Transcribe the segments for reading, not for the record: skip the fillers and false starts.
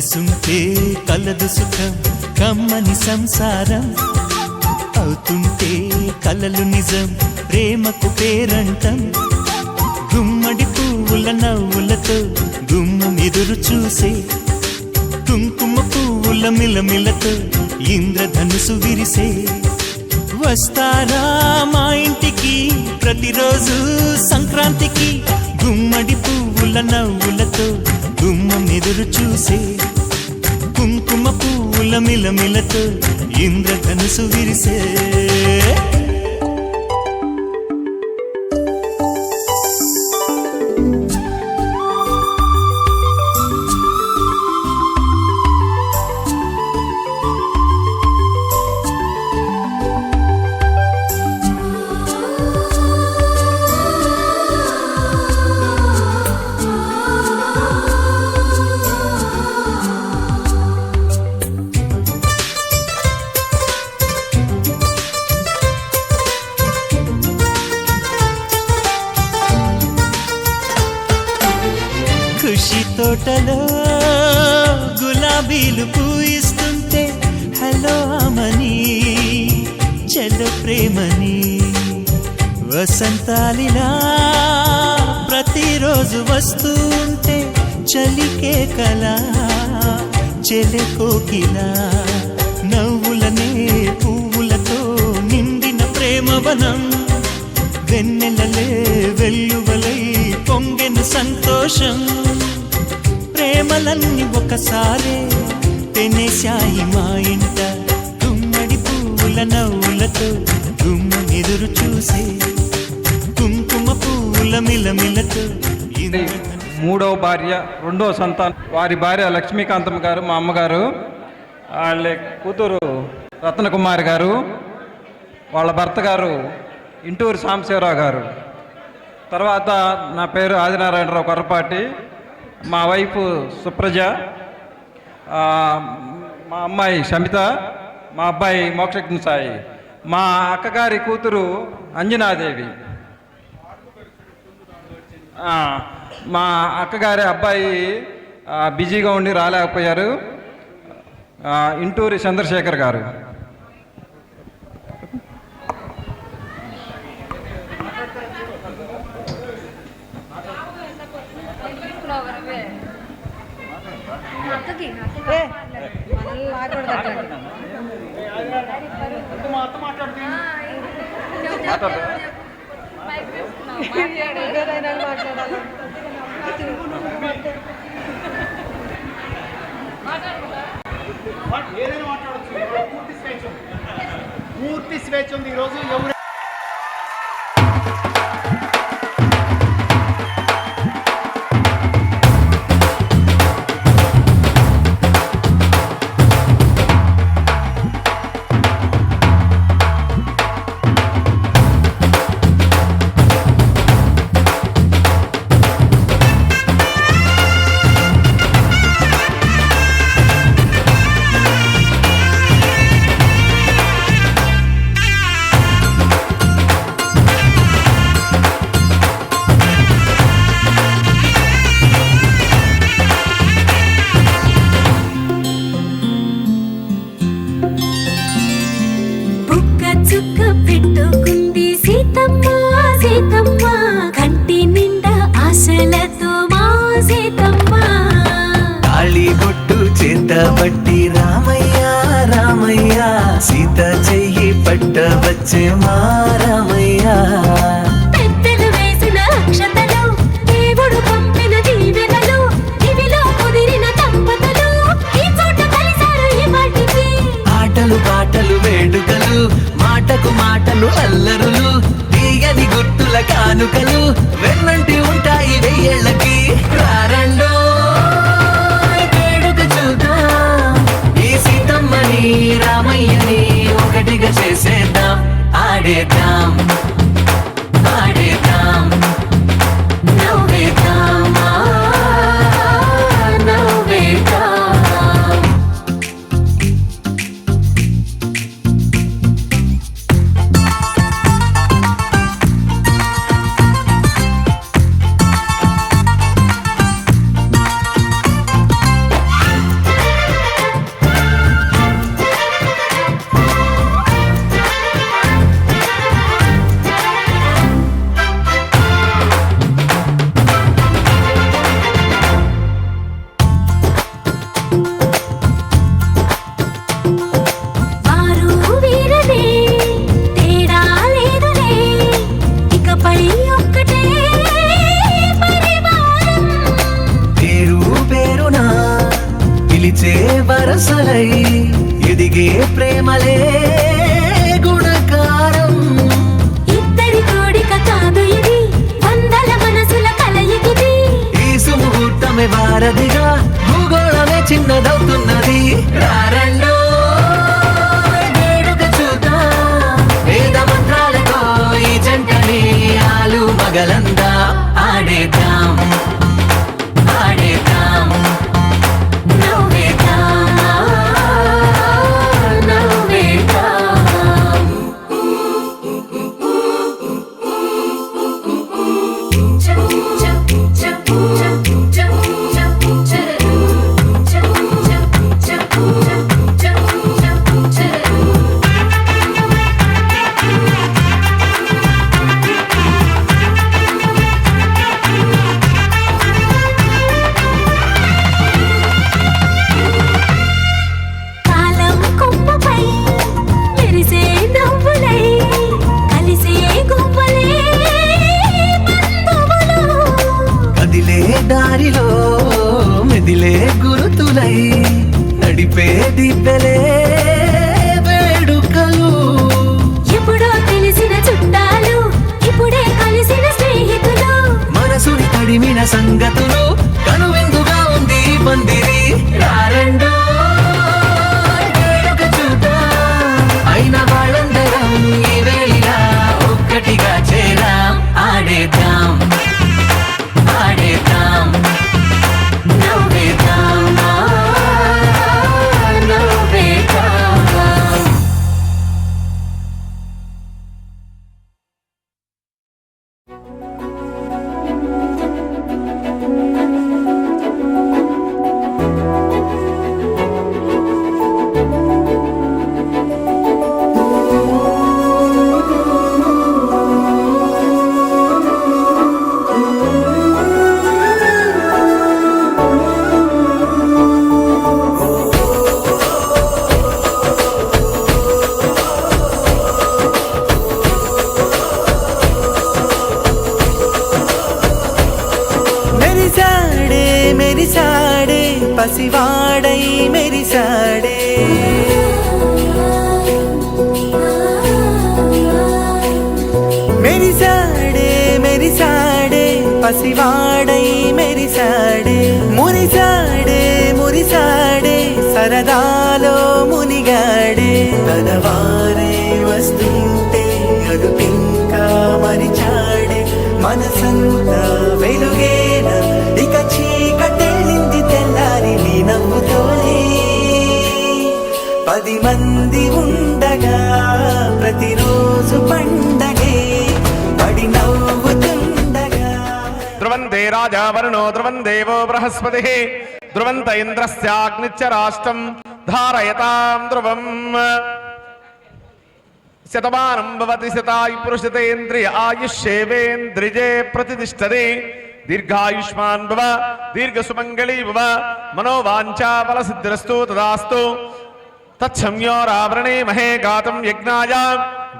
కలిసుంటే కలదు సుఖం కమ్మని సంసారం అవుతుంటే కలలు నిజం ప్రేమకు పేరంటం గుమ్మడి పువ్వుల నవ్వులతో గుమ్మం ఎదురు చూసే కుంకుమ పువ్వుల మిలమిలతో ఇంద్రధనుసు విరిసే వస్తారా మా ఇంటికి ప్రతిరోజు సంక్రాంతికి గుమ్మడి పువ్వుల నవ్వులతో గుమ్మం ఎదురు చూసే కుంకుమ పువ్వుల మిలమిలతో ఇంద్రధనుసు విరిసే ఖుషి తోటలో గులాబీలు పూయిస్తుంటే హలో అమని చెల్లు ప్రేమని వసంతాలిలా ప్రతిరోజు వస్తుంటే చలికే కలా చెలె కోకిలా నవ్వులనే పువ్వులతో నిండిన ప్రేమవనం వెన్నెలలే వెల్లువలై పొంగెను సంతోషం ప్రేమలన్నీ ఒకసారే తెనేశాయి మా ఇంట గుమ్మడి పువ్వుల నవ్వులతో గుమ్మం ఎదురు చూసే కుంకుమ పువ్వుల మిలమిలతో మూడవ భార్య రెండవ సంతానం వారి భార్య లక్ష్మీకాంతమ్మ గారు మా అమ్మగారు వాళ్ళ కూతురు రత్నకుమారి గారు వాళ్ళ భర్త గారు ఇంటూరు సాంబశివరావు గారు తర్వాత నా పేరు ఆదినారాయణరావు కొర్రపాటి మా వైఫ్ సుప్రజ మా అమ్మాయి శమిత మా అబ్బాయి మోక్షజ్ఞ సాయి మా అక్కగారి కూతురు అంజనాదేవి మా అక్కగారి అబ్బాయి బిజీగా ఉండి రాలేకపోయారు ఇంటూరి చంద్రశేఖర్ గారు పూర్తి స్వేచ్ఛ ఉంది ఈరోజు. ఎవరు బట్టి రామయ్య రామయ్య సీత చెయ్యి పట్ట వచ్చే మా రామయ్య పెద్దలు వేసిన అక్షతలు దేవుడు పంపిన దీవెనలు ఇవిలో కుదిరిన దంపతులు ఈ చోట కలిసారు ఈ వాటికి ఆటలు పాటలు వేడుకలు మాటకు మాటలు అల్లరులు తీయని గుర్తుల కానుకలు వెన్నంటి ఉంటాయి వెయ్యేళ్ళకి రారండో రామయ్యని ఒకటిగా చేసేద్దాం ఆడేద్దాం ఆడేద్దాం నవ్వేద్దాం నవ్వేద్దాం శ్వాసలై ఎదిగే ప్రేమలే గుణకారం. ఇద్దరి కోడిక కాదు ఇది, వందల మనసుల కలయికిది. ఈ సుముహూర్తమే వారధిగా భూగోళమే చిన్నదవుతున్నది. రారండో వేడుక చూద్దాం, వేద మంత్రాలతో ఈ జంటని ఆలు మగలందా ఆడేద్దాం ఆడేద్దాం నవ్వేద్దాం, నవ్వేద్దాం. కాలం కొమ్మపై మెరిసే నవ్వులై కలిసే గువ్వలే బంధువులు. కదిలే దారిలో మెదిలే గురుతులై నడిపే దివ్యలే వేడుకలు. ఎప్పుడో తెలిసిన చుట్టాలు, ఇప్పుడే కలిసిన స్నేహితులు. మనసుని తడిమిన సంగతులు కనువిందుగా ఉంది ఈ పందిరి. రారండో వేడుక చూద్దాం, అయిన వాళ్ళందరం ఈ వేళ ఒక్కటిగా చేరాం. ఆడేద్దాం ఆడేద్దాం నవ్వేద్దాం, నవ్వేద్దాం. మెరిసాడే మెరిసాడే పసివాడై మెరిసాడే. మెరిసాడే మెరిసాడే పసివాడై మెరిసాడే. మురిసాడే మురిసాడే సరదాలో మునిగాడే. తనవారే వస్తుంటే అదుపింకా మరిచాడే. మనసంతా వెలుగేన ఇక చీకటెళ్ళింది తెల్లారి నీ నవ్వుతోనే. 10 మంది ఉండగా ప్రతిరోజు పండగే పడి నవ్వుతుండగా. ధ్రువంతే రాజా వరుణో ధ్రువం దేవో బృహస్పతిః ధ్రువంత ఇంద్రస్యాగ్నిశ్చ రాష్ట్రం ధారయతాం ధ్రువం. శతమానం భవతి శతాయు పురుషతేంద్రియ ఆయుష్యేవేంద్రియే ప్రతిష్టతి. దీర్ఘాయుష్మాన్ భవ దీర్ఘసుమంగళీ భవ మనోవాంఛాఫలసిద్ధిరస్తు తదాస్తు. తచ్చమ్యోరావృణీమహే గాతం యజ్ఞాయ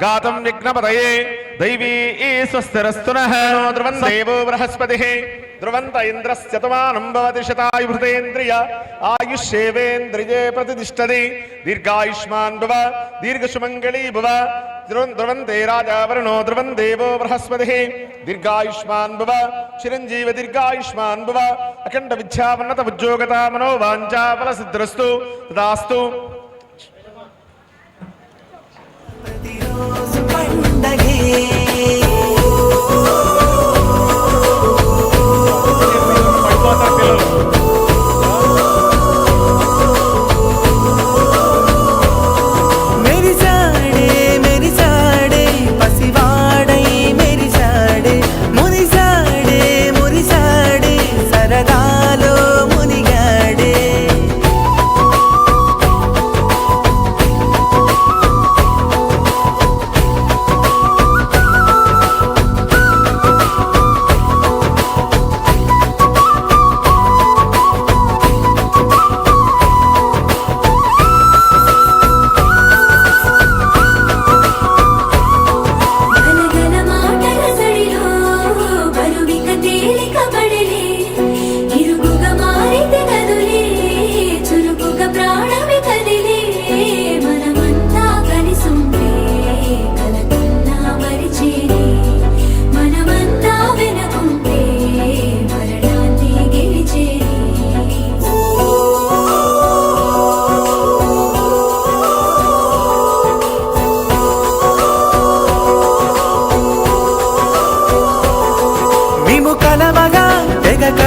గాతం యజ్ఞపతయే దైవీ స్వస్తిరస్తు నః. ధ్రువం దేవో బృహస్పతిః ధ్రువంత ఇంద్రస్యతమానం భవతి శతాయుభృతేంద్రియ ఆయుష్యేవేంద్రియే ప్రతిష్టతి. దీర్ఘాయుష్మాన్ భవ దీర్ఘసుమంగళీ భవ ధ్రువంతే రాజా వరుణో ధ్రువం దేవో బృహస్పతిః దీర్ఘాయుష్మాన్ భవ చిరంజీవ దీర్ఘాయుష్మాన్ భవ అఖండ విద్యావన్నత ఉద్యోగత మనోవాంఛాఫలసిద్ధిరస్తు తదాస్తు. ప్రతిరోజు పండగే మెరిసాడే మెరిసాడే పసివాడై మెరిసాడే. మురిసాడే మురిసాడే సరదాలో మునిగాడే.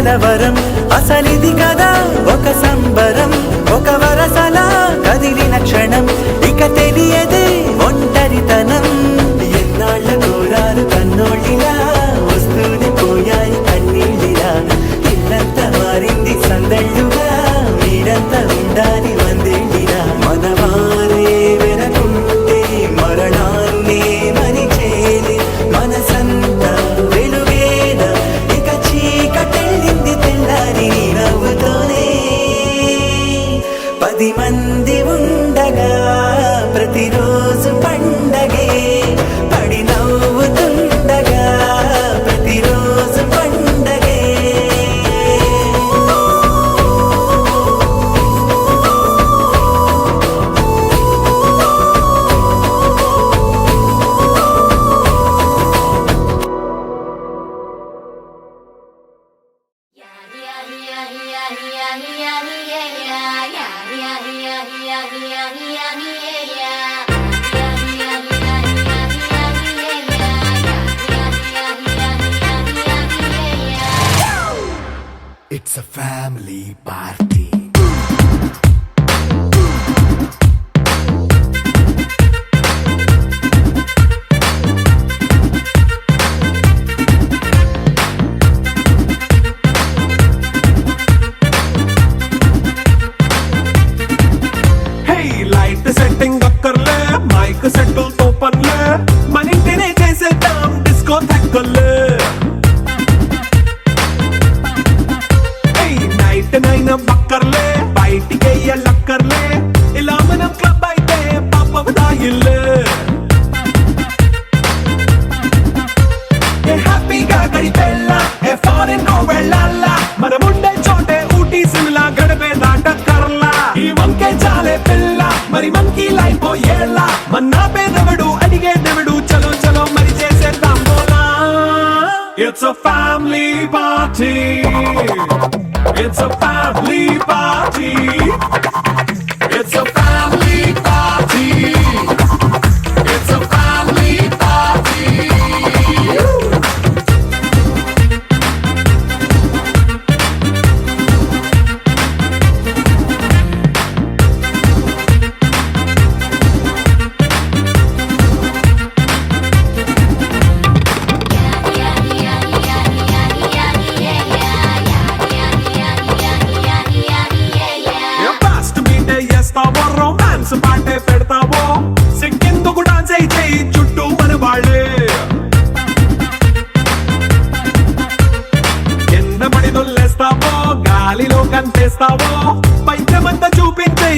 కలవరం అసలిది కదా ఒక సంబరం ఒక వరసలా కదిలిన క్షణం ఇక తెలియదే ఒంటరితనం ఎన్నాళ్ళ కోరాలు కన్నోళ్ళిలా వస్తూనే పోయాయి కన్నీళ్ళిలా ఇల్లంతా మారింది సందళ్ళుగా మీరంతా ఉండాలి వందేళ్ళిలా మనవారే వెనకుంటే మరణాన్నే మరిచేది మనసంతా వెలుగేన ఇక చీకటెళ్ళింది తెల్లారి నీ నవ్వుతోనే 10 మంది ఉండగా ప్రతిరోజు పండగే పడి నవ్వుతుండగా ప్రతిరోజు పండగే It's a family party. Hey, light setting అక్కర్లే మైక్ సెట్టుల్ తో పనులే మన ఇంటినే చేసేద్దాం డిస్కో థెక్కలే నైట్ నైన్ బక్కర్లే బయటికి వెయ్యలక్కర్లే ఇలా మనం క్లబ్ అయితే పాపం దాయిల్లే హ్యాపీగా గడిపెళ్ళ ఏ ఫారెన్ నో వెళ్ళాల మనం ఉండే చోటే ఊటీ సిమ్లా గడిపే దాటక్కర్లా ఈ వంకే చాలే పిల్ల మరి మనకి లైఫ్ ఏళ్ళ మన్నా పేదవడు అడిగేదెవడు చలో చలో మరి చేసేద్దాం బోలా it's a family party It's a family party. It's a family party. It's a family party. Romance పాటే పెడతావో సిగ్గెందుకు డాన్స్ అయితే చుట్టూ మన వాళ్ళే కింద పడి దొల్లేస్తావో గాలిలో కంటేస్తావో పైత్యమంతా చూపించే